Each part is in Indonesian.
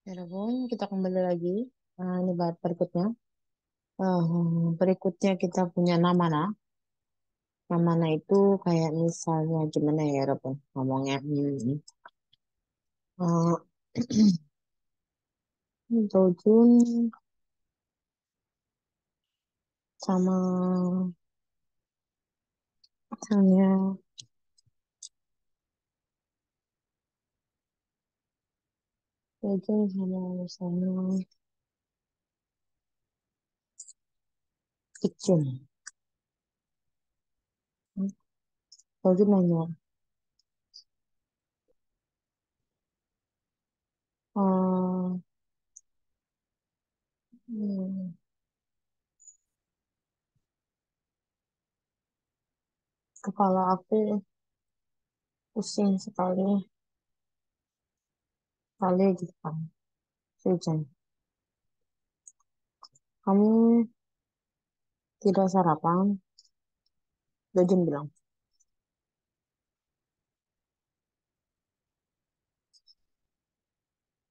Ya Bun, kita kembali lagi. Ini bahas berikutnya. Berikutnya kita punya Namana. Namana itu kayak misalnya gimana ya Bun ngomongnya. Uh, Dojun sama misalnya Dojun sama misalnya Ikjun. Dojun nanya, uh, hmm, kepala aku pusing sekali kali gitu kan. Hujan. Kamu tidak sarapan? Dojun bilang.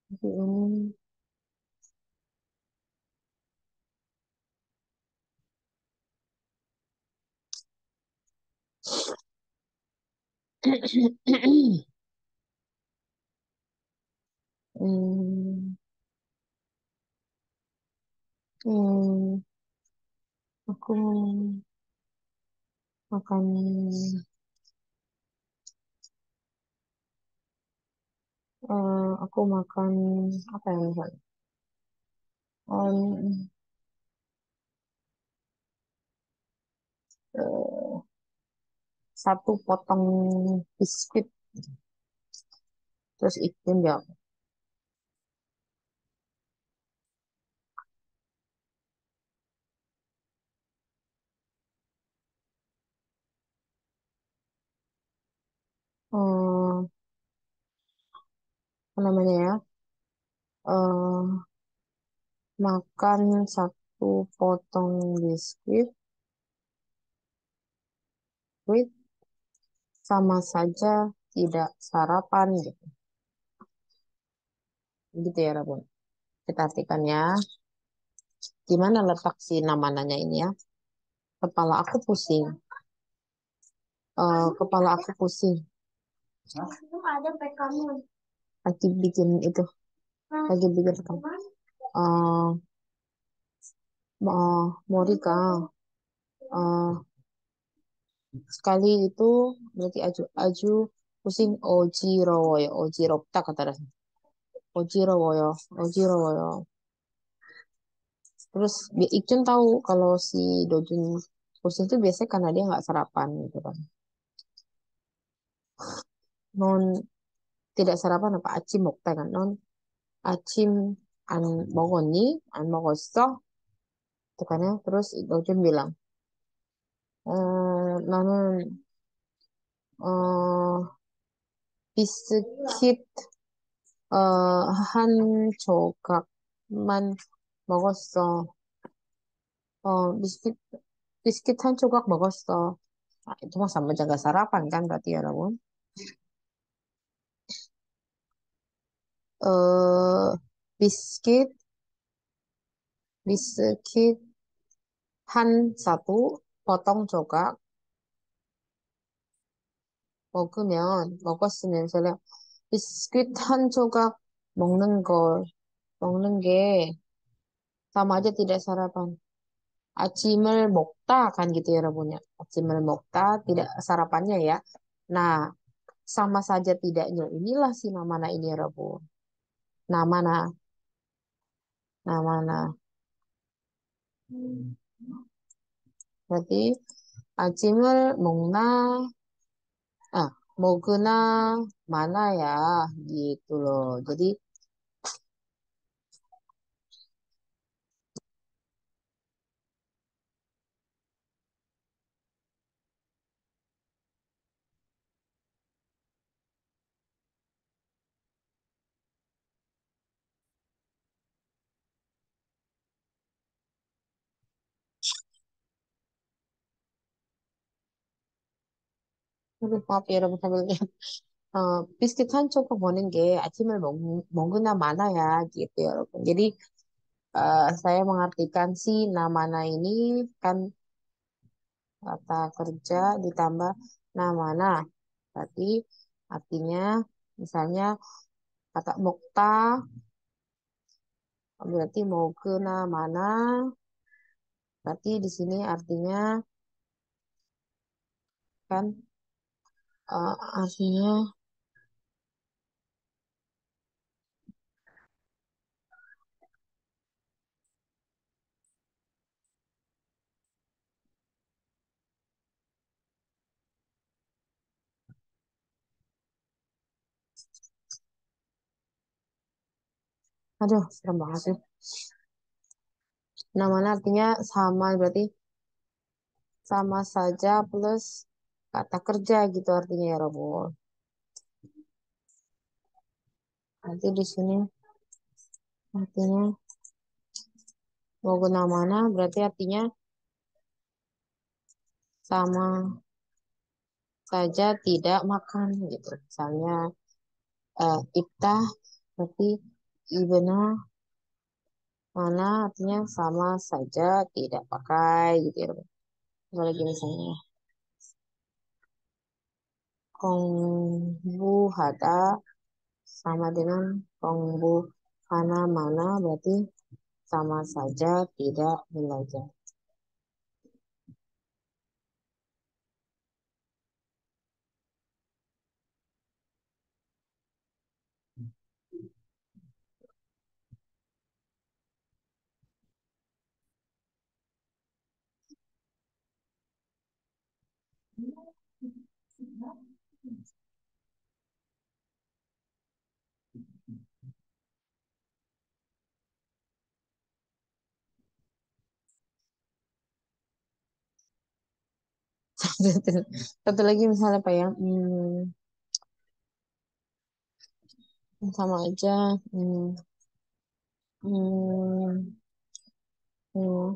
Tapi ini Hmm, hmm, aku makan, aku makan apa ya misalnya? Um, eh, satu potong biskuit terus ikan ya. Apa namanya ya? eh Makan satu potong biskuit with sama saja tidak sarapan gitu. Gitu ya, Rabun. Kita artikan ya. Gimana letak si namanya ini ya? Kepala aku pusing. Kepala aku pusing. Itu ada PK-mu. Lagi bikin itu, lagi bikin apa? Eh, Morika. Sekali itu berarti aju aju pusing ojirowoyo ojiropta kata rasanya ojirowoyo ojirowoyo. Terus Ikjun tahu kalau si Dojun pusing itu biasanya karena dia nggak sarapan gitu kan. Non tidak sarapan apa acim mokta kan non acim an mogoni an mogosok itu kan ya. Terus Dojun bilang 나는 어 비스킷 한 조각만 먹었어. 어, 비스킷, 비스킷 한 조각 먹었어. Itu mah sama jaga sarapan kan berarti ya, Rabun? Eh, biskuit, biskit satu potong 조각 먹었으면, 소리야. 비스킷 한 조각 먹는 게 sama aja tidak sarapan. Acimel mokta kan gitu ya Rabunnya. Acimel mokta tidak sarapannya ya. Nah, sama saja tidaknya inilah si namana ini ya Rabun. Namana, namana. Berarti acimel mongna, ah, mogena mana ya gitu loh. Jadi aduh, maaf ya Rabun sambil lihat. 비슷한 쪽으로 보는 게 아침을 먹으나 마나야 gitu ya, walaupun. Jadi saya mengartikan si namana ini kan kata kerja ditambah namana. Berarti artinya misalnya kata mokta berarti mau ke mana. Berarti di sini artinya kan artinya aduh serem banget sih. Namana artinya sama berarti sama saja plus kata kerja gitu artinya ya Robo. Nanti di sini artinya mau guna mana berarti artinya sama saja tidak makan gitu. Misalnya iftah berarti ibna mana artinya sama saja tidak pakai gitu ya. Apa lagi misalnya kongbu hada sama dengan kongbu kana mana berarti sama saja tidak belajar. Satu lagi misalnya apa ya? Sama aja. Hmm, hmm, hmm,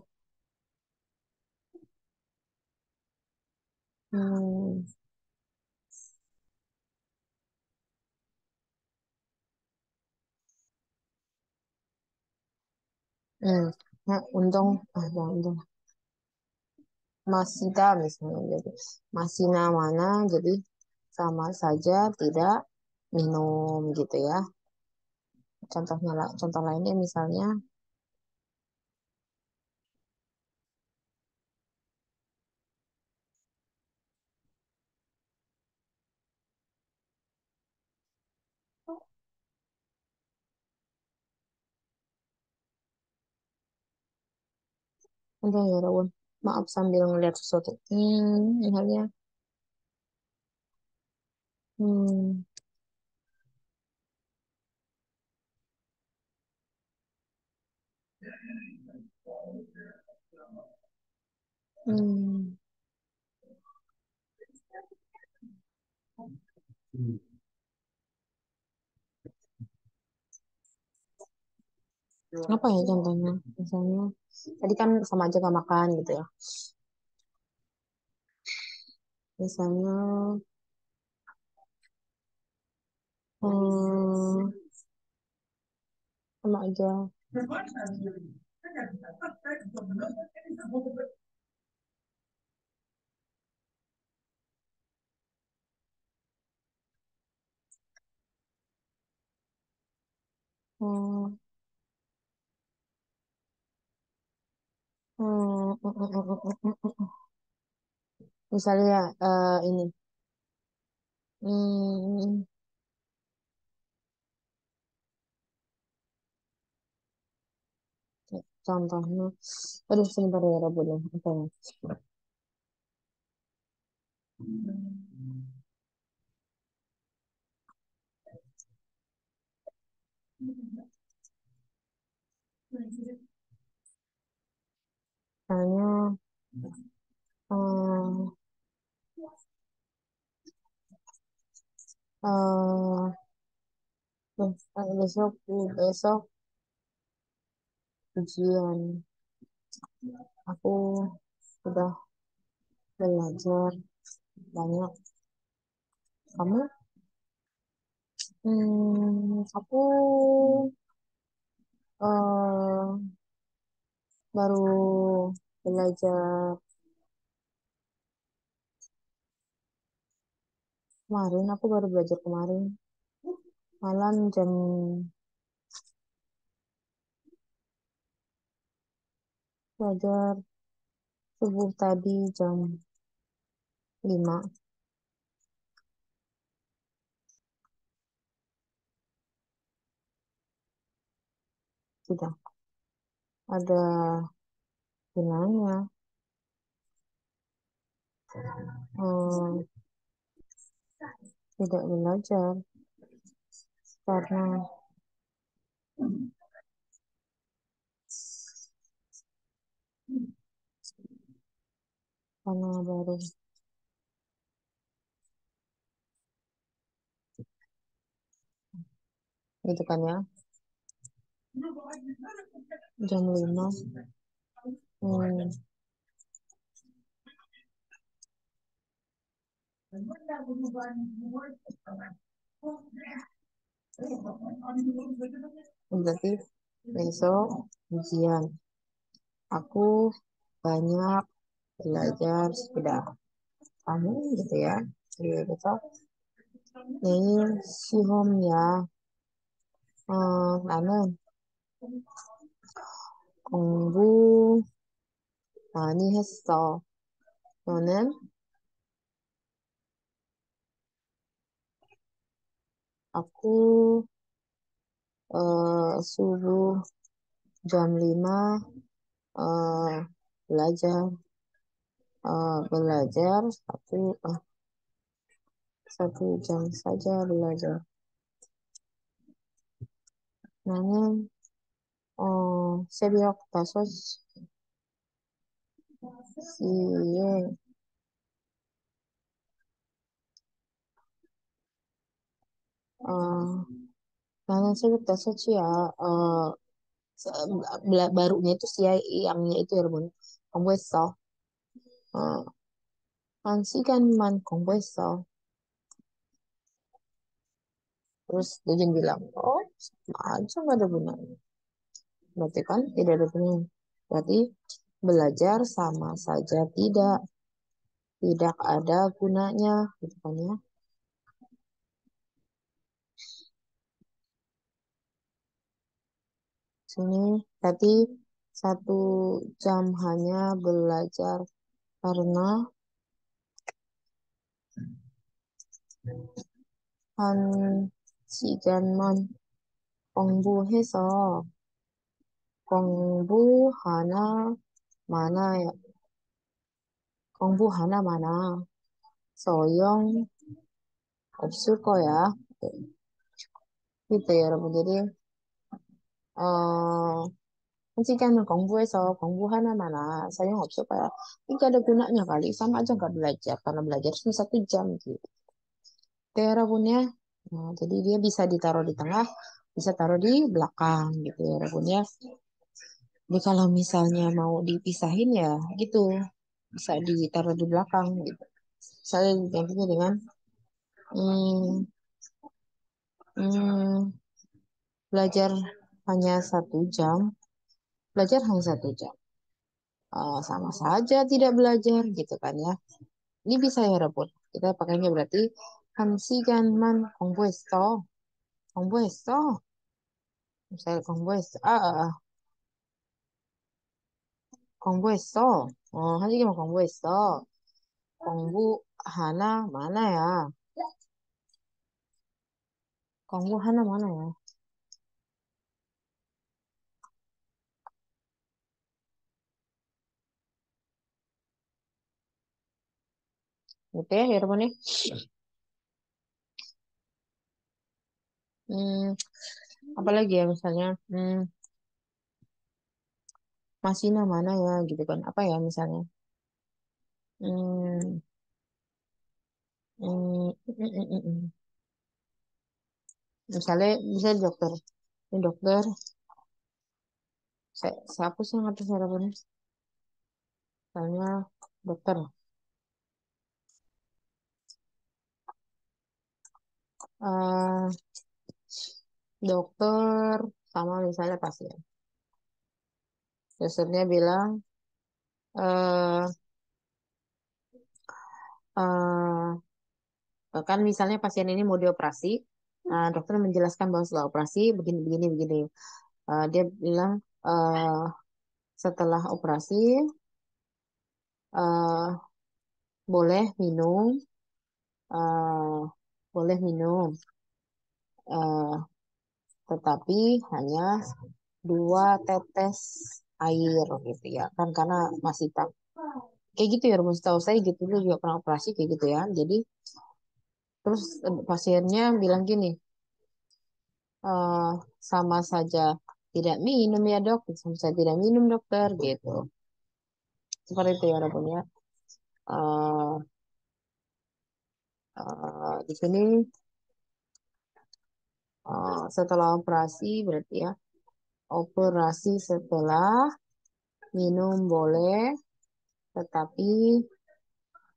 hmm. Nah, untung, jangan untung. Masida misalnya jadi masina mana jadi sama saja tidak minum gitu ya. Contohnya lah, contoh lainnya misalnya udah ya Rawun. Maaf sambil ngeliat sesuatu. Misalnya hmm, hmm, apa ya contohnya? Misalnya tadi kan sama aja gak makan gitu ya. Misalnya hmm, sama aja. Hmm, Misalnya ini. Hmm, Contohnya, aduh sebentar ya Rabu deh. Apa ya? Misalnya, eh, eh, besok, besok ujian. Aku sudah belajar banyak. Kamu? Aku eh baru belajar kemarin. Aku baru belajar kemarin malam jam belajar subuh tadi jam 5 sudah ada gunanya. Hmm, tidak belajar karena baru gitu kan ya, jam 5. Hmm, berarti besok ujian. Aku banyak belajar sudah kamu gitu ya. Jadi besok 내일 시험이야. 나는 공부 많이 했어. 너는? Aku subuh jam 5 eh, belajar belajar 1 jam saja belajar. 나는 새벽 5시에 어, 나는 새벽 5시야. se- barunya itu siangnya itu ya Bun. 공부했어. 어, 1시간만 공부했어. Terus Dujin bilang, oh sama aja nggak ada gunanya. Berarti kan tidak ada gunanya. Berarti belajar sama saja tidak ada gunanya. Gitu kan ya. Sini berarti 1 jam hanya belajar karena 한 시간만 공부해서 공부 하나 많아요. 공부 하나 많아. 소용 없을 거야. gitu ya, 여러분. jadi 어, 한 시간을 공부해서 공부 하나마나 소용없을 거야. Ini gak ada gunanya kali, sama aja nggak belajar. Karena belajar cuma 1 jam gitu. Oke, Rabun ya. Nah, jadi dia bisa ditaruh di tengah, bisa taruh di belakang gitu ya, Rabun ya. Jadi kalau misalnya mau dipisahin ya gitu, bisa ditaruh di belakang gitu. Saya gantinya dengan hmm, hmm, belajar hanya 1 jam, belajar hanya 1 jam. Sama saja tidak belajar gitu kan ya. Ini bisa ya Rabun. Kita pakainya berarti 한 시간만 공부했어. 공부했어. misalnya 공부했어. 공부했어. 한 시간만 공부했어. 공부 하나 많아야. 공부 하나 많아야. Gitu ya Rabun ya. Hmm, apalagi ya misalnya masih mana ya gitu kan. Apa ya misalnya. Hmm, hmm. Misalnya dokter. Ini dokter. Siapa sih yang ngatur sarapannya? Misalnya dokter. dokter sama misalnya pasien. Dokternya bilang, eh kan misalnya pasien ini mau dioperasi, dokter menjelaskan bahwa setelah operasi begini, begini, begini. Dia bilang, eh setelah operasi, eh boleh minum, eh boleh minum, eh tetapi hanya 2 tetes air gitu ya kan karena masih tak kayak gitu ya rumus tahu saya gitu dulu juga pernah operasi kayak gitu ya jadi terus pasiennya bilang gini eh sama saja tidak minum ya dok sama saja tidak minum dokter gitu seperti itu ya harapannya eh di sini setelah operasi berarti ya operasi setelah minum boleh tetapi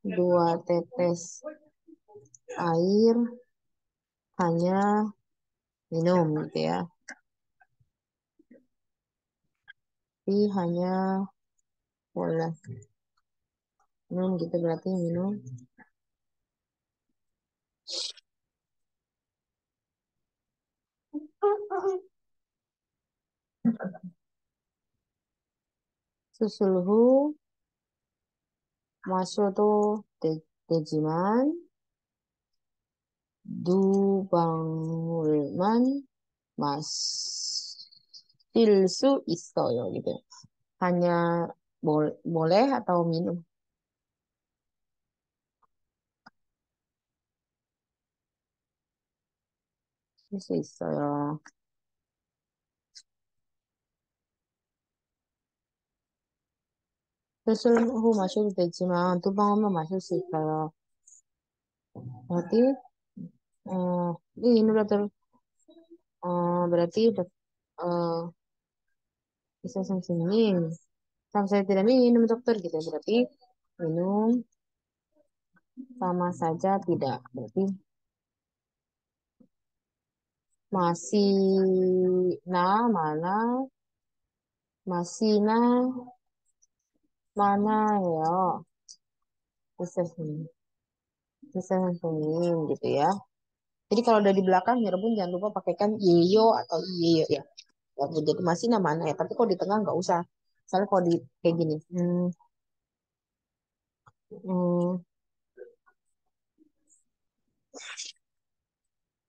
2 tetes air hanya minum gitu ya. Tapi hanya boleh minum gitu berarti minum susulhu 마셔도 되지만 두 방울만 마실 수 있어요 gitu. Hanya boleh atau minum 수 있어요. 수술후 마셔도 되지만 두 방울만 마실 수 있어요. Berarti ini berarti bisa samsinin. Sama saya tidak minum dokter gitu ya. Berarti minum sama saja tidak. Berarti masih mana masih mana ya bisa sini bisa samsinin gitu ya. Jadi kalau udah di belakang ya Rebun jangan lupa pakaikan yeyo atau iyeyo ya. Ya, jadi masih mana ya. Tapi kalau di tengah nggak usah. Misalnya kalau di kayak gini. Hmm,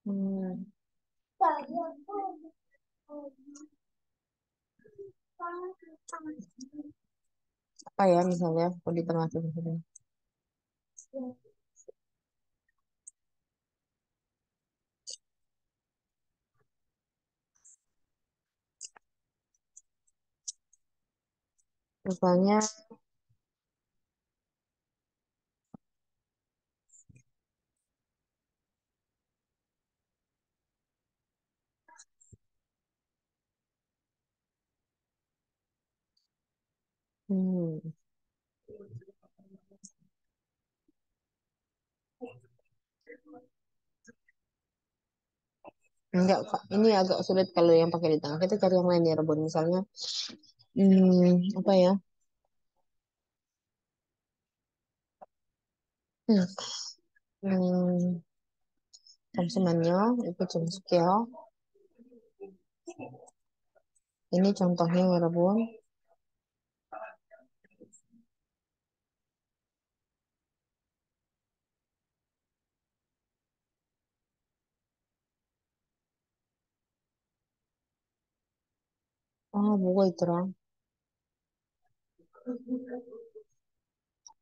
hmm, apa ya misalnya kalau di tengah tuh misalnya. Misalnya hmm, enggak Kak. Ini agak sulit kalau yang pakai di tengah. Kita cari yang lain ya Rebun. Misalnya apa ya? Hmm, hmm, 잠시만요. 이거 좀 쓸게요. Ini contohnya ya Rebun. 아, 뭐가 있더라?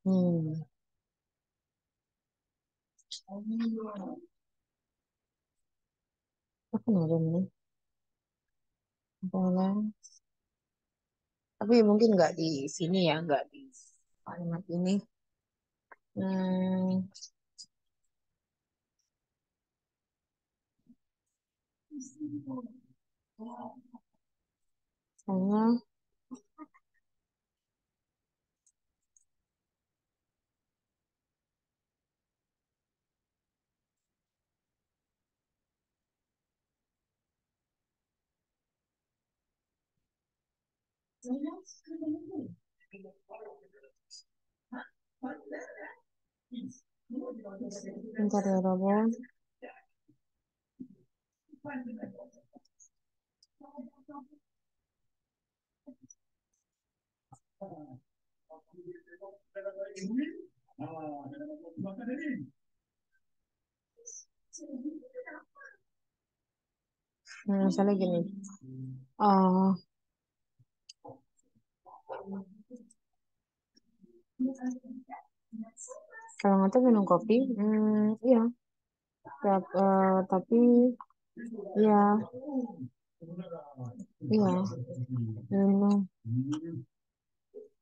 음, 조금 어렵네. Boleh. Tapi mungkin nggak di sini ya, nggak di kalimat ini. Hmm, saya Bentar ya, Robo. Misalnya gini. eh Kalau ngantuk minum kopi, iya. Tapi, iya, iya, minum.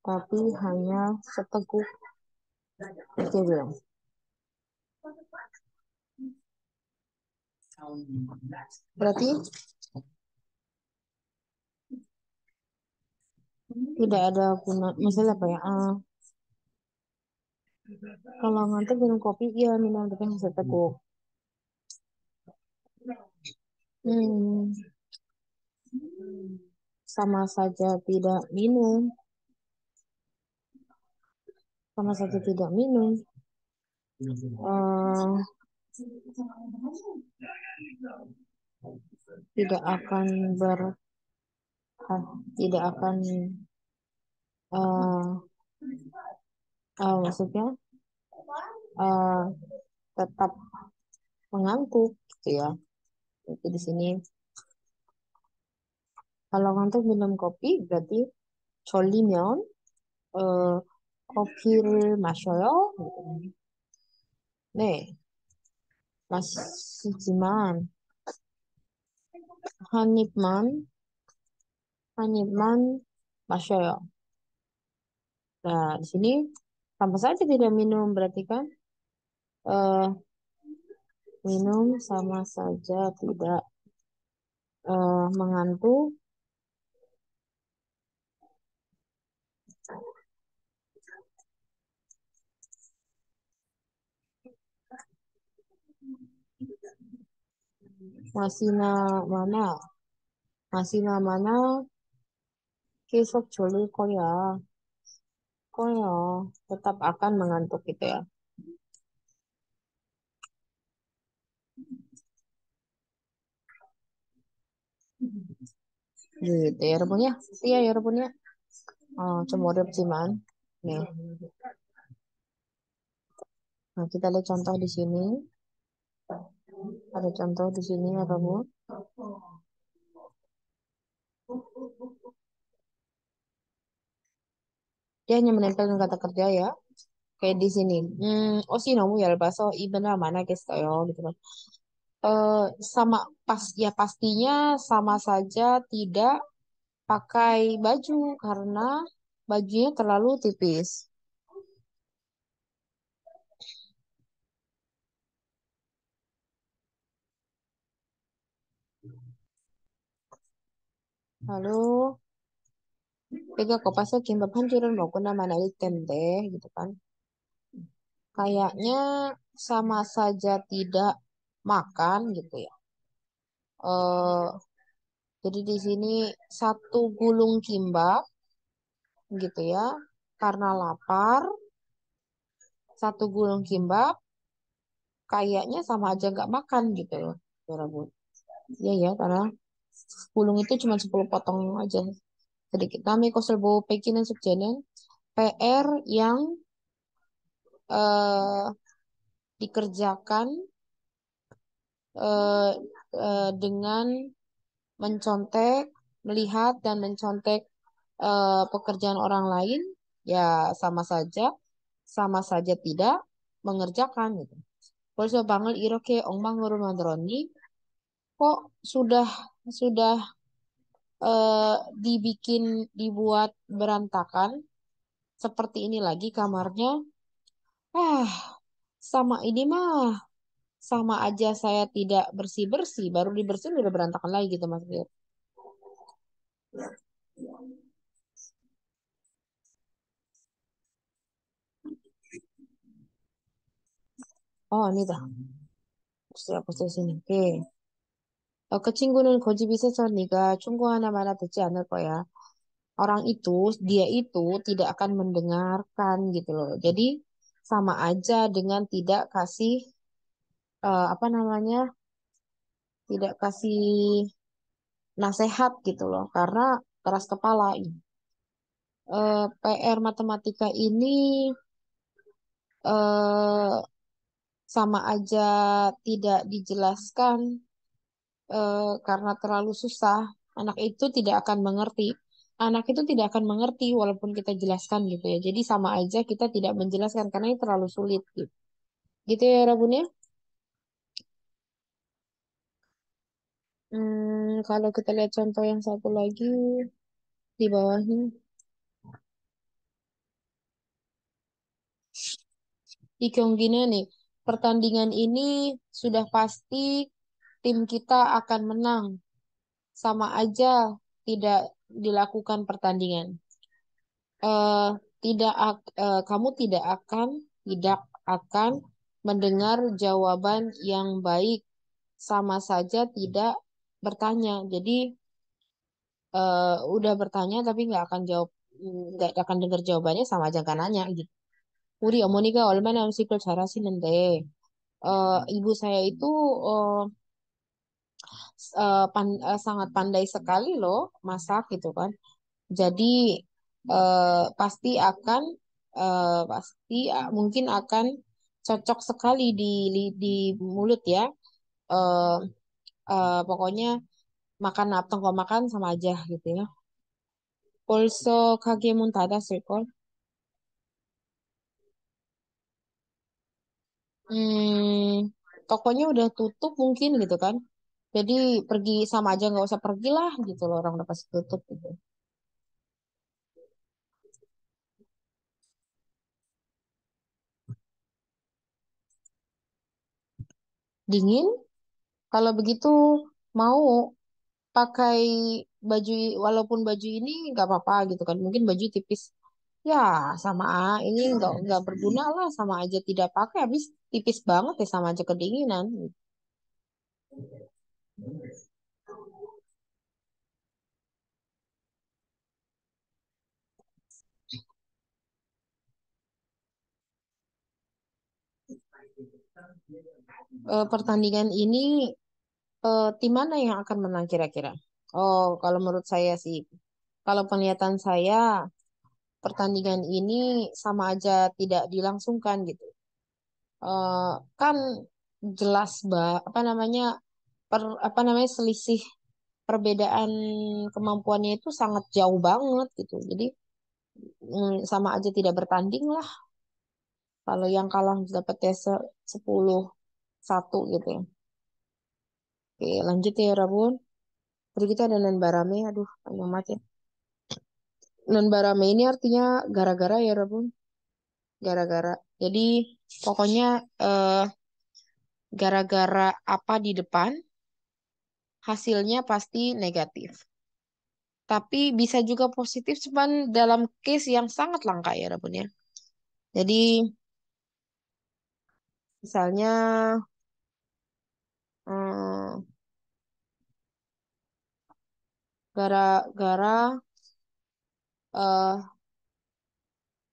Tapi hanya seteguk, dia bilang. Berarti tidak ada guna, misalnya apa ya? Kalau ngantuk minum kopi, iya minum tapi hanya seteguk. Hmm, sama saja tidak minum, sama saja tidak minum. eh, Tidak akan tidak akan eh, maksudnya eh, tetap mengantuk gitu ya. Itu di sini kalau ngantuk minum kopi berarti 졸리면 어, 커피를 마셔요. 네, 마시지만 한 입만 한 입만 마셔요. Nah, di sini sama saja tidak minum berarti kan eh, minum sama saja tidak mengantuk. Masih mana masih mana 계속 졸릴 거야. Tetap akan mengantuk gitu ya. Gitu ya, 여러분 ya. Iya, ya, 여러분 ya. 좀 어렵지만. 네. Nah, kita lihat contoh di sini. Ada contoh di sini ya, kamu. Dia hanya menempelkan kata kerja ya. Kayak di sini. 옷이 너무 얇아서 입을 만하겠어요. Gitu kan. Eh, sama pas ya pastinya sama saja tidak pakai baju karena bajunya terlalu tipis. Lalu Vega kopasnya kimbap hancuran mau kena mana tempe gitu kan. Kayaknya sama saja tidak makan gitu ya. eh jadi di sini satu gulung kimbap gitu ya. Karena lapar, satu gulung kimbap kayaknya sama aja nggak makan gitu loh. Ya Rabun. Iya ya, karena gulung itu cuma 10 potong aja sedikit. Kami koselbo pekinan subjenen PR yang eh, dikerjakan eh, dengan mencontek, melihat dan mencontek pekerjaan orang lain, ya sama saja tidak mengerjakan gitu. Polisi banget iroke ongmang manдрoni kok sudah dibuat berantakan seperti ini lagi kamarnya. Ah, sama ini mah sama aja saya tidak bersih-bersih, baru dibersihin udah berantakan lagi gitu Mas Fir. Oh, ini dah. aku sini. Oke. 그 친구는 고집이 세서 네가 충고 하나마나 듣지 않을 거야. orang itu dia itu tidak akan mendengarkan gitu loh. Jadi sama aja dengan tidak kasih apa namanya? Tidak kasih nasihat gitu loh karena keras kepala. PR matematika ini eh, sama aja tidak dijelaskan karena terlalu susah, anak itu tidak akan mengerti. Anak itu tidak akan mengerti walaupun kita jelaskan gitu ya. Jadi sama aja kita tidak menjelaskan karena ini terlalu sulit gitu. Gitu ya Rabun ya. Kalau kita lihat contoh yang satu lagi di bawahnya. Di Kyonggina nih, pertandingan ini sudah pasti tim kita akan menang. Sama aja tidak dilakukan pertandingan. eh, Kamu tidak akan mendengar jawaban yang baik, sama saja tidak bertanya. Jadi udah bertanya tapi nggak akan dengar jawabannya, sama aja kan nanya gitu. 우리 어머니가 얼마나 음식을 잘하시는데 ibu saya itu eh, sangat pandai sekali loh masak gitu kan. Jadi mungkin akan cocok sekali di mulut ya. Eh, Pokoknya makan apa nggak makan sama aja gitu ya. 벌써 가게 문 닫았을걸? Tokonya udah tutup mungkin gitu kan. Jadi pergi sama aja nggak usah pergilah gitu loh, orang udah pasti tutup gitu. Dingin? Kalau begitu mau pakai baju, walaupun baju ini nggak apa-apa gitu kan, mungkin baju tipis ya, sama ini nggak berguna lah, sama aja tidak pakai, habis tipis banget ya, sama aja kedinginan. Pertandingan ini tim mana yang akan menang kira-kira? Oh, kalau menurut saya sih, kalau penglihatan saya, pertandingan ini sama aja tidak dilangsungkan gitu. Kan jelas apa namanya, apa namanya, selisih perbedaan kemampuannya itu sangat jauh banget gitu. Jadi sama aja tidak bertanding lah. Kalau yang kalah dapat ya 10-1 gitu ya. Oke, lanjut ya Rabun. Terus kita ada nan barame. Aduh, panjang banget ya. Nan barame ini artinya gara-gara ya Rabun. Gara-gara. Jadi pokoknya eh, gara-gara apa di depan, hasilnya pasti negatif. Tapi bisa juga positif, cuman dalam case yang sangat langka ya Rabun ya. Jadi misalnya hmm, gara-gara eh,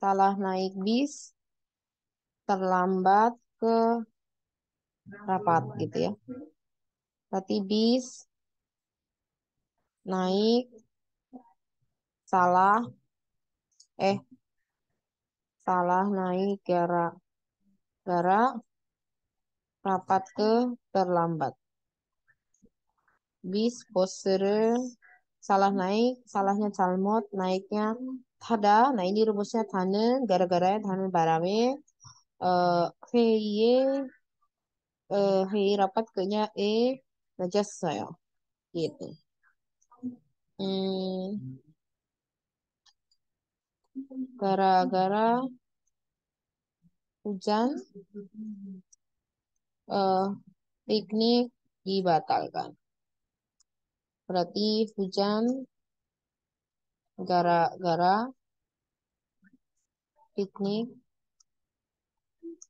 salah naik bis, terlambat ke rapat gitu ya. Berarti bis naik salah eh salah naik gara-gara rapat ke terlambat. Bis 버스를 salah naik, salahnya 잘못, naiknya 타다. Nah, ini rumusnya 다는 gara-gara 다는 바람에 회의에 회의 rapat kenya 늦었어요. Gitu. Hmm, gara-gara hujan eh, piknik dibatalkan. Berarti hujan gara-gara piknik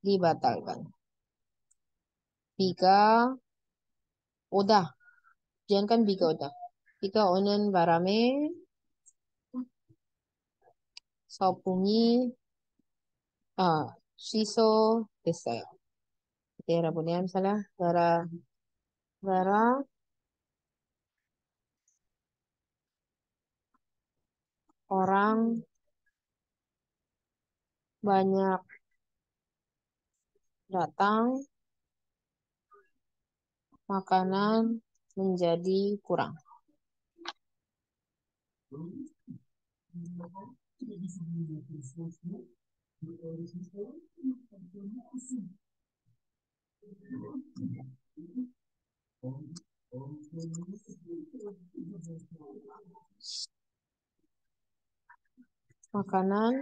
dibatalkan. 비가 오다. hujan kan 비가 오다. 비가 오는 바람에 Sopungi shiso desaya. Oke, Rabun ya, misalnya gara-gara orang banyak datang, makanan menjadi kurang. Makanan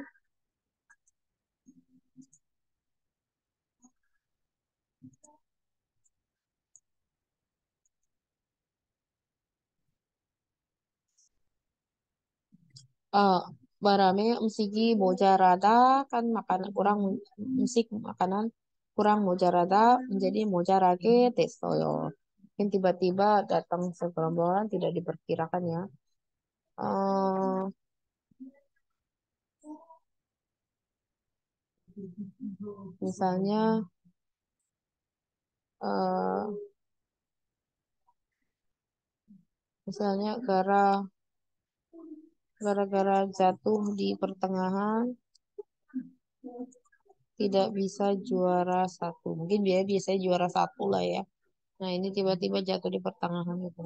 eh barame msigi mojarada kan makanan kurang musik makanan kurang mojarada menjadi mojarage testoyo. Mungkin tiba-tiba datang segerombolan tidak diperkirakan ya. eh misalnya eh misalnya gara-gara jatuh di pertengahan tidak bisa juara satu. Mungkin dia biasanya juara satu lah ya. Nah, ini tiba-tiba jatuh di pertengahan gitu.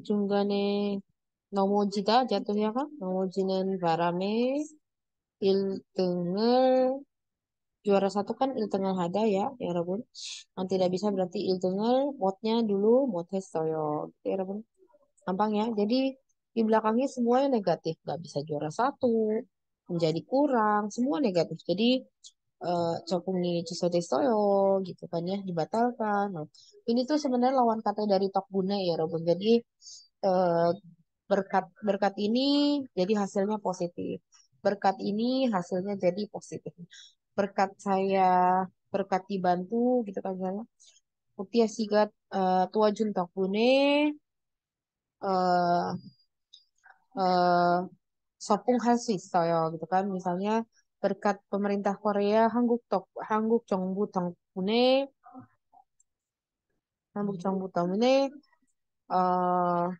중간에 넘어지다 jatuhnya kan 넘어지는 바람에 1등을 juara satu kan 1등을 hada ya ya Rabun. Yang tidak bisa berarti 1등을 motnya dulu 못했어요. Gitu, ya Rabun. Gampang ya. Jadi di belakangnya semuanya negatif. Gak bisa juara satu, menjadi kurang, semua negatif. Jadi 적응이 취소됐어요 gitu kan ya dibatalkan. Nah, ini tuh sebenarnya lawan kata dari Tokbune ya Robun. Jadi eh, berkat berkat ini jadi hasilnya positif. Berkat ini hasilnya jadi positif. Berkat saya berkat dibantu gitu kan ya. Utia sigat tuajun Tokbune eh eh, sopung hasil saya gitu kan. Misalnya berkat pemerintah Korea 한국 정부 덕분에 한국 정부 때문에 어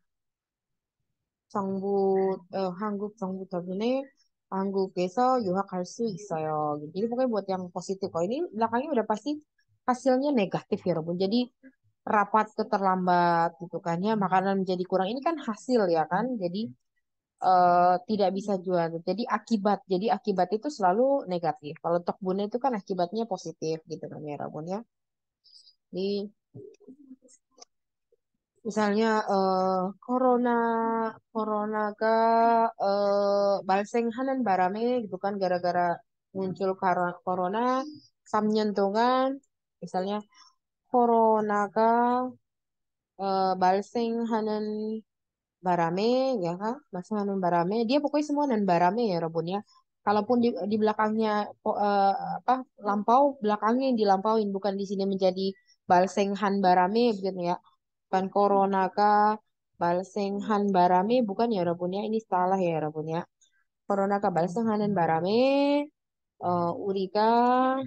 한국 정부 덕분에 한국에서 유학할 수 있어요. Jadi pokoknya buat yang positif. Kalau ini belakangnya udah pasti hasilnya negatif ya, Robun. Jadi rapat keterlambat gitu kan ya, makanan menjadi kurang. Ini kan hasil ya kan. Jadi tidak bisa jual. Jadi akibat itu selalu negatif. Kalau Tokbune itu kan akibatnya positif gitu kan ya, Robun ya. Jadi misalnya corona corona가 발생하는 바람에 gitu kan gara-gara muncul corona 3년 동안 misalnya corona가 발생하는 baramé ya kan masih barame dia pokoknya semua dan barame ya Robun ya kalaupun di belakangnya apa lampau belakangnya yang dilampauin bukan di sini menjadi balsenghan barame begitu ya bukan corona ka balsenghan barame bukan ya Robun ya ini salah ya Robun ya corona ka balsenghanen barame 우리가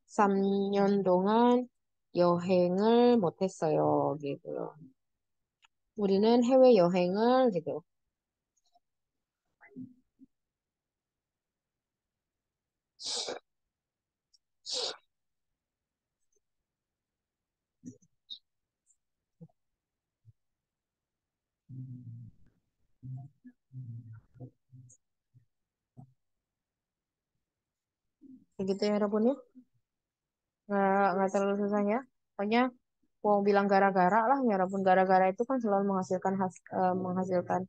3년 동안 여행을 못했어요 gitu 우리는 해외 여행을 gitu begitu ya Robun ya nggak terlalu susah ya. Pokoknya mau bilang gara-gara lah ya Rabun. Gara-gara itu kan selalu menghasilkan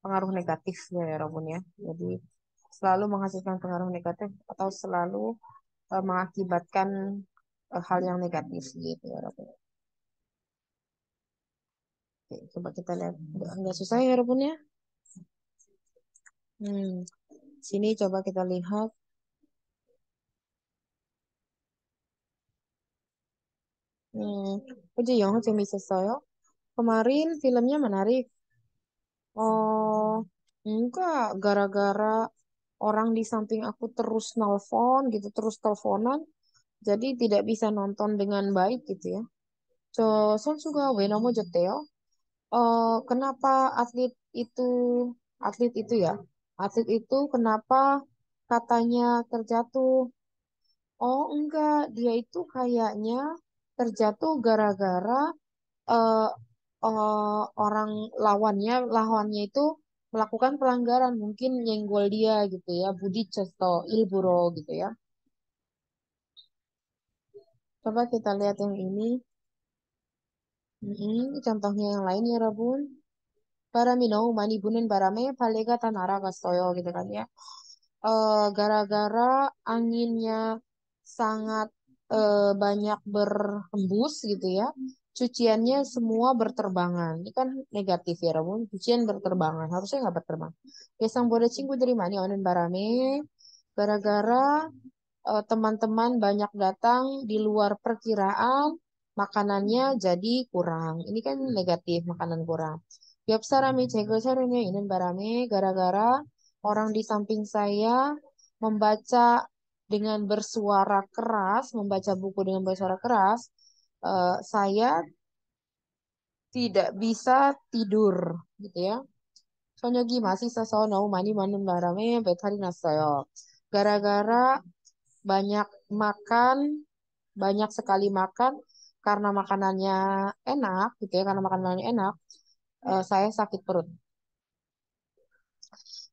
pengaruh negatif ya Rabun ya. Jadi selalu menghasilkan pengaruh negatif atau selalu mengakibatkan hal yang negatif gitu ya Rabun. Oke, coba kita lihat. Nggak susah ya Rabun ya. Hmm, sini coba kita lihat. 어제 영화 재밌었어요? kemarin filmnya menarik. Oh, enggak, gara-gara orang di samping aku terus nelpon gitu, terus teleponan, jadi tidak bisa nonton dengan baik gitu ya. 저 선수가 왜 넘어졌대요? kenapa itu, atlet itu ya, atlet itu kenapa katanya terjatuh? Oh enggak, dia itu kayaknya terjatuh gara-gara eh, orang lawannya itu melakukan pelanggaran, mungkin nyenggol dia gitu ya, Budi Cesto Ilburo gitu ya. Coba kita lihat yang ini. Contohnya yang lain ya, Rabun. 바람이 너무 많이 부는 바람에 발레가 다 날아갔어요 gitu kan ya. Gara-gara anginnya sangat banyak berhembus gitu ya. Cuciannya semua berterbangan. Ini kan negatif ya, Rabun. Cucian berterbangan. Harusnya nggak berterbang. Gesang boleh dari mana onen barame. Gara-gara teman-teman banyak datang di luar perkiraan, makanannya jadi kurang. Ini kan negatif, makanan kurang. 옆 사람이 제 촬영에 있는 바람에 gara-gara orang di samping saya membaca dengan bersuara keras, membaca buku dengan bersuara keras, saya tidak bisa tidur, gitu ya. 저녁이 맛있어서 너무 많이 먹는 바람에 배탈이 났어요. Gara-gara banyak makan, banyak sekali makan, karena makanannya enak, gitu ya, karena makanannya enak, saya sakit perut.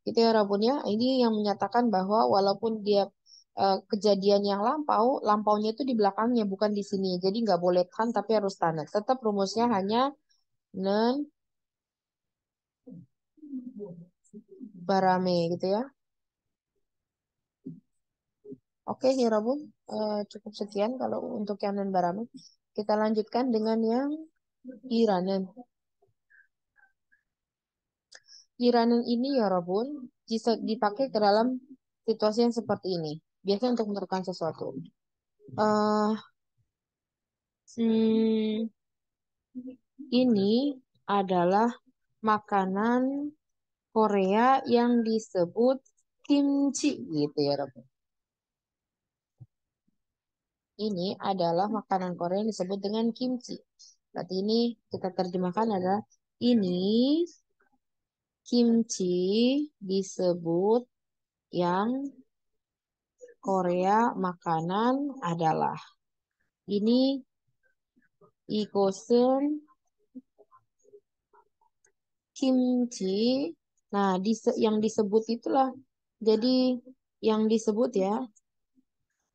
Itu ya Rabun ya. Ini yang menyatakan bahwa walaupun dia kejadian yang lampaunya itu di belakangnya, bukan di sini. Jadi nggak boleh kan, tapi harus tahan. Tetap rumusnya hanya nen barame gitu ya. Oke ya Rabun, cukup sekian kalau untuk yang nen barame. Kita lanjutkan dengan yang iranen. Iranen ini ya Rabun bisa dipakai ke dalam situasi yang seperti ini. Biasanya untuk menemukan sesuatu. eh hmm, ini adalah makanan Korea yang disebut kimchi gitu ya Rabun. Ini adalah makanan Korea yang disebut dengan kimchi. Berarti ini kita terjemahkan adalah ini kimchi disebut yang Korea makanan adalah. Ini 이것은 kimchi. Nah, yang disebut itulah. Jadi yang disebut ya,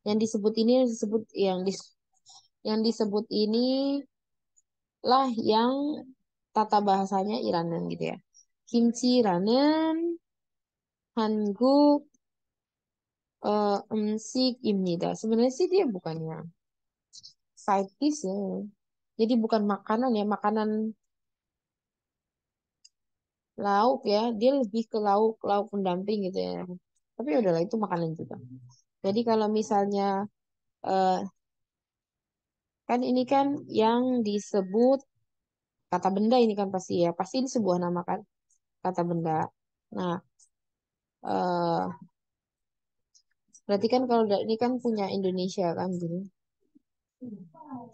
yang disebut ini yang disebut inilah yang tata bahasanya Iranen gitu ya. Kimchi 한국 음식입니다. Sebenarnya sih dia bukannya side dish ya. Jadi bukan makanan ya, makanan lauk ya. Dia lebih ke lauk, lauk pendamping gitu ya. Tapi ya udahlah itu makanan juga. Jadi kalau misalnya eh, kan ini kan yang disebut kata benda ini kan pasti ya, pasti ini sebuah nama kan kata benda. Nah, eh berarti kan kalau ini kan punya Indonesia kan gitu.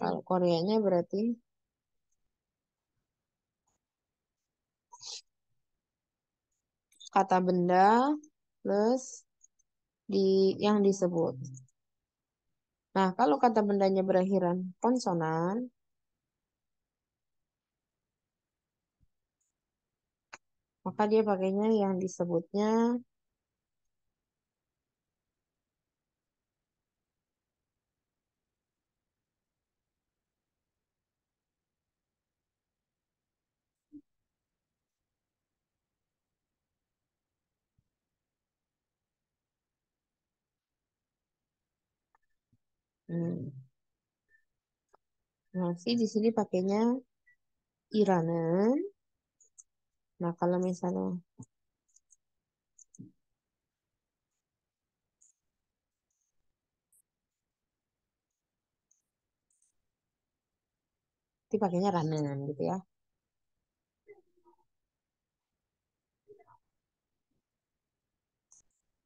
Kalau Koreanya berarti kata benda plus di yang disebut. Nah, kalau kata bendanya berakhiran konsonan, maka dia pakainya yang disebutnya hmm, nah, sih di sini pakainya Iranen. Nah, kalau misalnya Dipakainya ramen gitu ya.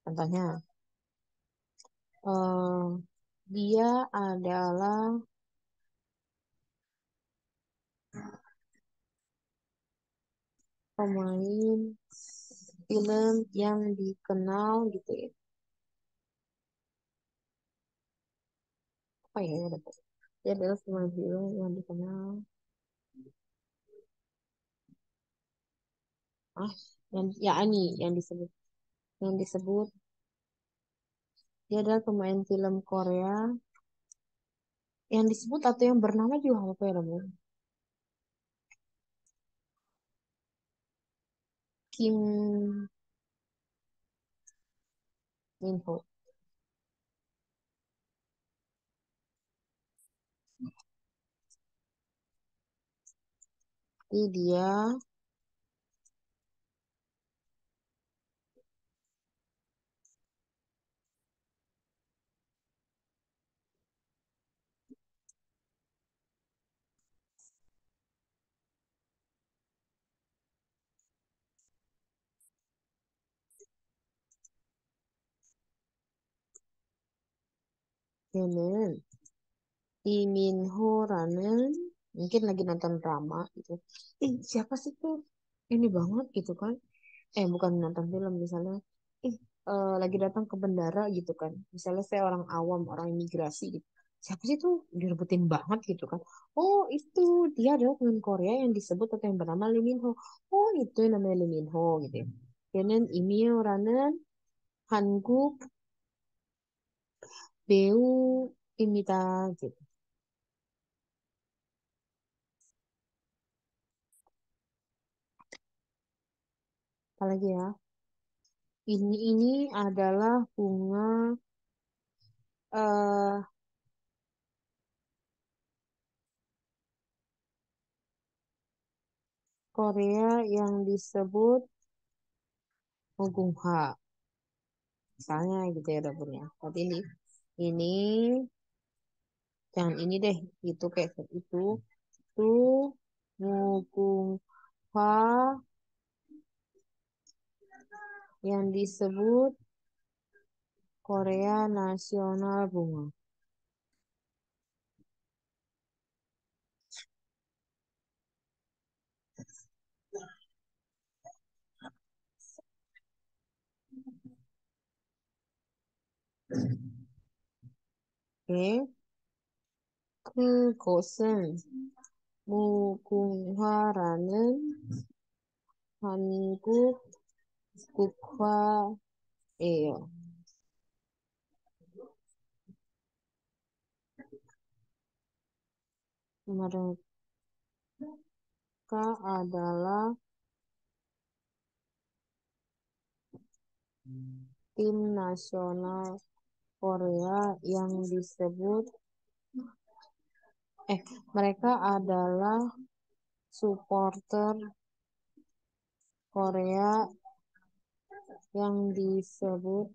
Contohnya, eh, dia adalah pemain film yang dikenal gitu ya. Apa ya? Dia adalah pemain film yang dikenal. Ah, yang ya ini yang disebut dia adalah pemain film Korea yang disebut atau yang bernama juga apa ya namanya? Kim Min Ho. Jadi dia 걔는 Lee Min Ho-ra는 mungkin lagi nonton drama gitu. Siapa sih tuh? Ini banget gitu kan. Bukan nonton film misalnya. Ih, lagi datang ke bandara gitu kan. Misalnya saya orang awam, orang imigrasi gitu. Siapa sih tuh direbutin banget gitu kan. Oh itu dia adalah pemain Korea yang disebut atau yang bernama Lee Min Ho. Oh itu yang namanya Lee Min Ho gitu ya. 걔는 이미호라는 한국 배우입니다. Gitu. Apalagi ya. Ini adalah bunga eh Korea yang disebut mugunghwa. Misalnya gitu ya dapurnya. Tapi ini jangan ini deh. Itu kayak itu mugunghwa yang disebut Korea Nasional Bunga. Oke, 그것은 무궁화라는 한국 국화예요. Mereka adalah tim nasional Korea yang disebut eh mereka adalah supporter Korea yang disebut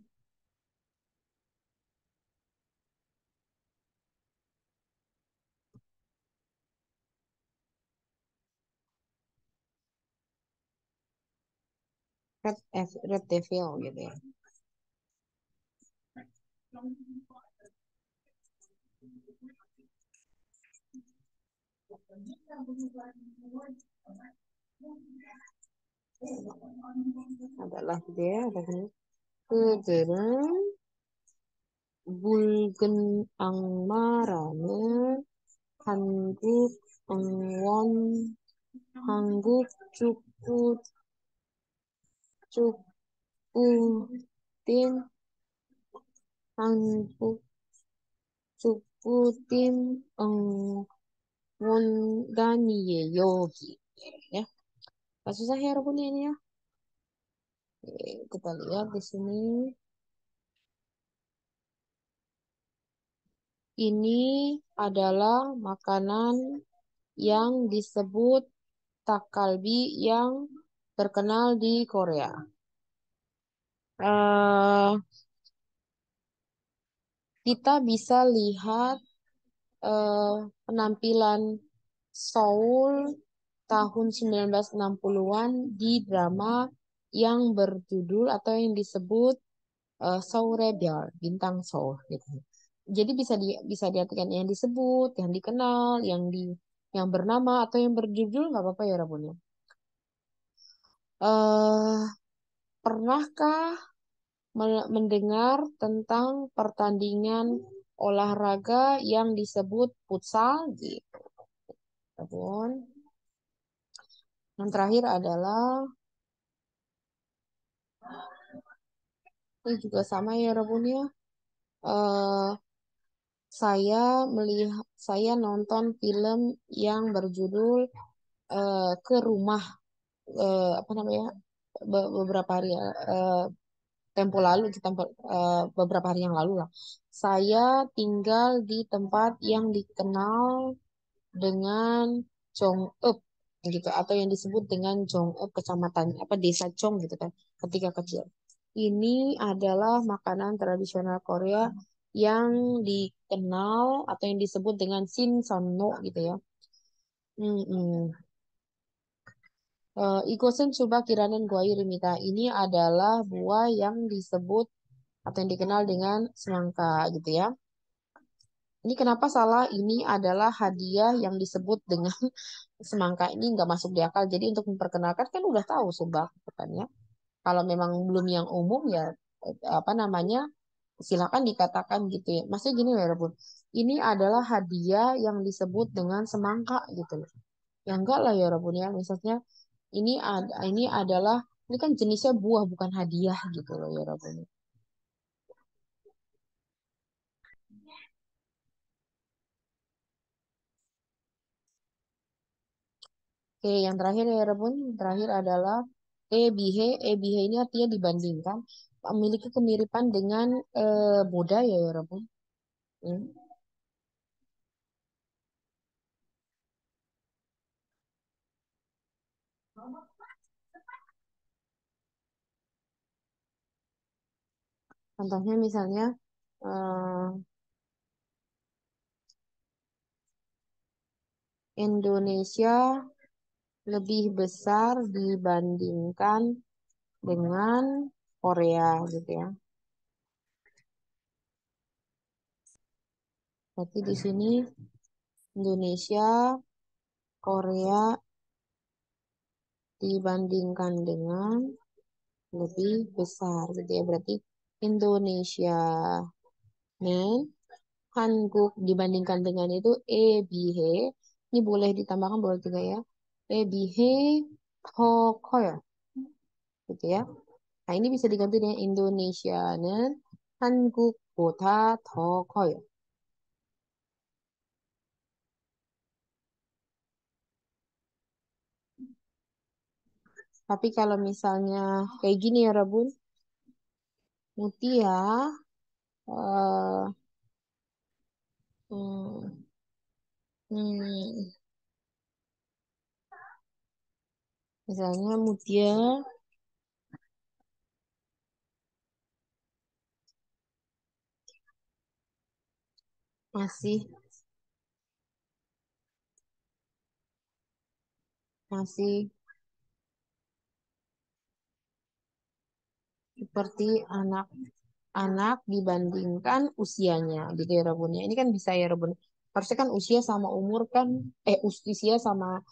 Red Devil gitu ya. Adalah gitu ya. 그들은 붉은 악마라는 한국 한국 축구팀, 한국 축구팀 응원단이에요. Ya, Gak susah ya Rabun ini ya. Kita lihat di sini. Ini adalah makanan yang disebut takalbi yang terkenal di Korea. eh Kita bisa lihat penampilan Seoul tahun 1960-an di drama yang berjudul atau yang disebut Seoul Rebel, Bintang Seoul gitu. Jadi bisa diartikan yang disebut, yang dikenal, yang bernama atau yang berjudul nggak apa-apa ya Rabun ya. Eh, pernahkah mendengar tentang pertandingan olahraga yang disebut futsal gitu, Rabun? Yang terakhir adalah ini juga sama ya Rabun ya. Eh, saya nonton film yang berjudul Ke Rumah apa namanya beberapa hari tempo lalu beberapa hari yang lalu lah. Saya tinggal di tempat yang dikenal dengan Jong-up gitu atau yang disebut dengan Jong-up kecamatan apa desa Chong gitu kan ketika kecil. Ini adalah makanan tradisional Korea yang dikenal atau yang disebut dengan Shinseonno gitu ya. Mm-mm. Ikosen Suba Kiranen Guai Rimita ini adalah buah yang disebut atau yang dikenal dengan semangka gitu ya. Ini kenapa salah? Ini adalah hadiah yang disebut dengan semangka ini nggak masuk di akal. Jadi untuk memperkenalkan kan udah tahu Subak kan ya. Kalau memang belum yang umum ya apa namanya silakan dikatakan gitu ya. Maksudnya gini ya Rebun. Ini adalah hadiah yang disebut dengan semangka gitu loh. Ya enggak lah ya Rebun ya. Misalnya ini adalah ini kan jenisnya buah bukan hadiah gitu loh ya Rebun. Oke, yang terakhir ya Rebun, yang terakhir adalah ebihe. Ebihe ini artinya dibandingkan, memiliki kemiripan dengan budaya ya Rebun. Hmm. Contohnya misalnya eh, Indonesia lebih besar dibandingkan dengan Korea gitu ya. Berarti di sini Indonesia, Korea dibandingkan dengan lebih besar gitu ya. Berarti Indonesia men Hanguk dibandingkan dengan itu ebihe. Ini boleh ditambahkan boleh juga ya. Ebihe Kokoya gitu ya. Nah, ini bisa diganti dengan Indonesia는 한국보다 더 커요. Tapi kalau misalnya kayak gini ya, Rabun, Mutia, eh, hmm, hmm, misalnya Mutia masih masih seperti anak-anak dibandingkan usianya, gitu ya, Rabun. Ya. Ini kan bisa ya, Rabun. Harusnya kan usia sama umur kan, usia sama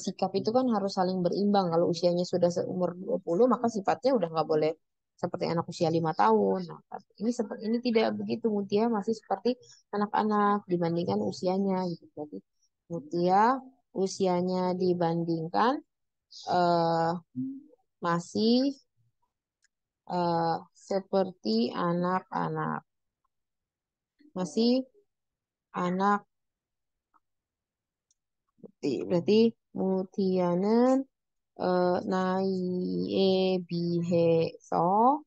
sikap itu kan harus saling berimbang. Kalau usianya sudah seumur 20, maka sifatnya udah nggak boleh seperti anak usia 5 tahun. Nah, ini tidak begitu. Mutia masih seperti anak-anak dibandingkan usianya gitu. Jadi Mutia usianya dibandingkan eh, masih seperti anak-anak. Masih anak berarti Mutia는 나이에 비해서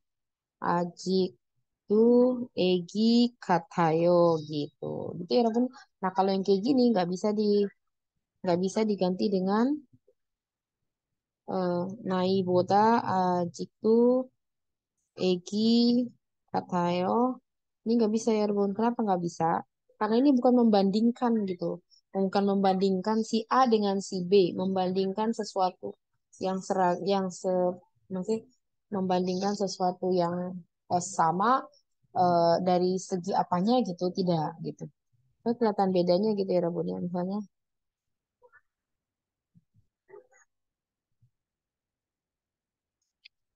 아직도 애기 같아요 gitu. Gitu ya Rabun. Nah kalau yang kayak gini nggak bisa diganti dengan 나이보다 아직도 애기 같아요. Ini nggak bisa ya Rabun. Kenapa nggak bisa? Karena ini bukan membandingkan gitu. bukan membandingkan si A dengan si B, membandingkan sesuatu yang maksudnya membandingkan sesuatu yang sama dari segi apanya gitu, tidak gitu. Itu kelihatan bedanya gitu ya Rabun ya.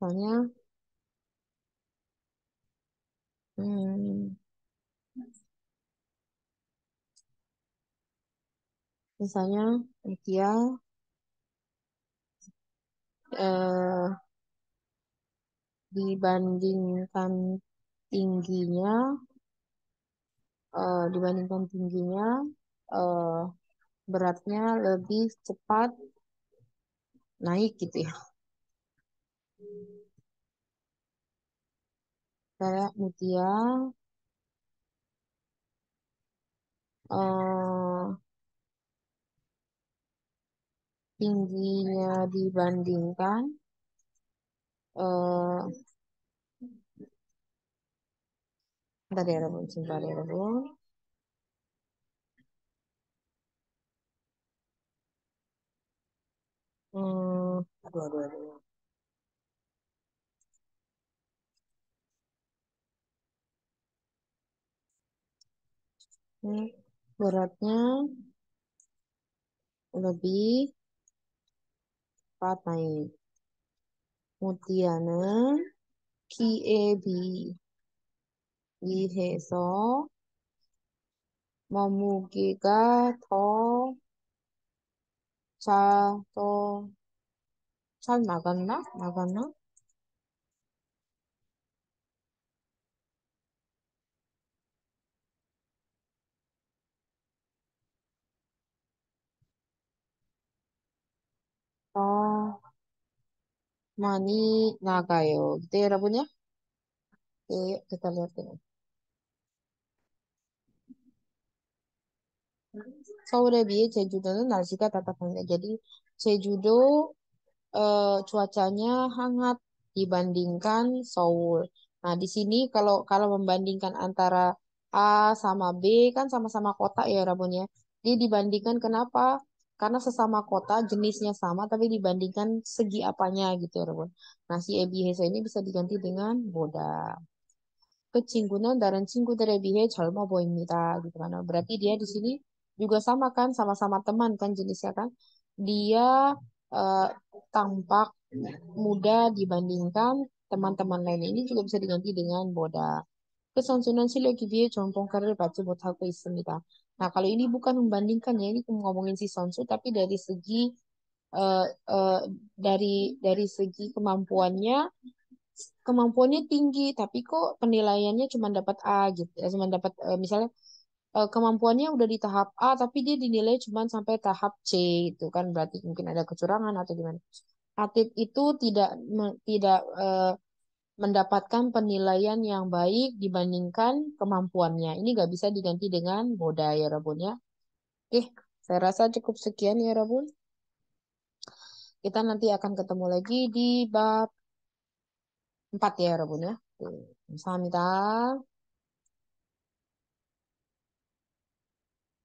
Misalnya, hmm, misalnya Mutia eh, dibandingkan tingginya, eh, beratnya lebih cepat naik gitu ya. Kayak Mutia eh, tingginya dibandingkan eh bentar ya Rebun, sebentar ya Rebun. Aduh, aduh, aduh. Ini beratnya lebih cepat naik. Mutiana ki에비 비해서 몸무게가 더 잘 나갔나? 나갔나? 더 많이 나가요. Gitu ya, Rabun ya? Oke, yuk kita lihat ini. 서울에 비해 제주도는 날씨가 따뜻합니다. Jadi, Jejudo cuacanya hangat dibandingkan Seoul. Nah, di sini kalau kalau membandingkan antara A sama B kan sama-sama kota ya Rabun ya. Dia dibandingkan kenapa? Karena sesama kota jenisnya sama tapi dibandingkan segi apanya gitu ya Rabun. Nah, si Ebiheso ini bisa diganti dengan Boda. 그 친구는 다른 친구들에 비해 젊어 보입니다. Gitu kan. Nah, berarti dia di sini juga sama kan, sama-sama teman kan jenisnya kan. Dia eh, tampak muda dibandingkan teman-teman lain. Ini juga bisa diganti dengan boda. 그 선수는 실력에 비해 좋은 평가를 받지 못하고 있습니다. Nah, kalau ini bukan membandingkan ya, ini ngomongin si Sonsu, tapi dari segi eh, eh, dari segi kemampuannya tinggi, tapi kok penilaiannya cuma dapat A gitu. Ya, cuma dapat misalnya kemampuannya udah di tahap A, tapi dia dinilai cuma sampai tahap C itu kan berarti mungkin ada kecurangan atau gimana. Atlet itu tidak mendapatkan penilaian yang baik dibandingkan kemampuannya. Ini nggak bisa diganti dengan boda ya Rabun ya. Oke, saya rasa cukup sekian ya Rabun. Kita nanti akan ketemu lagi di bab 4 ya Rabun ya. Oke, 감사합니다.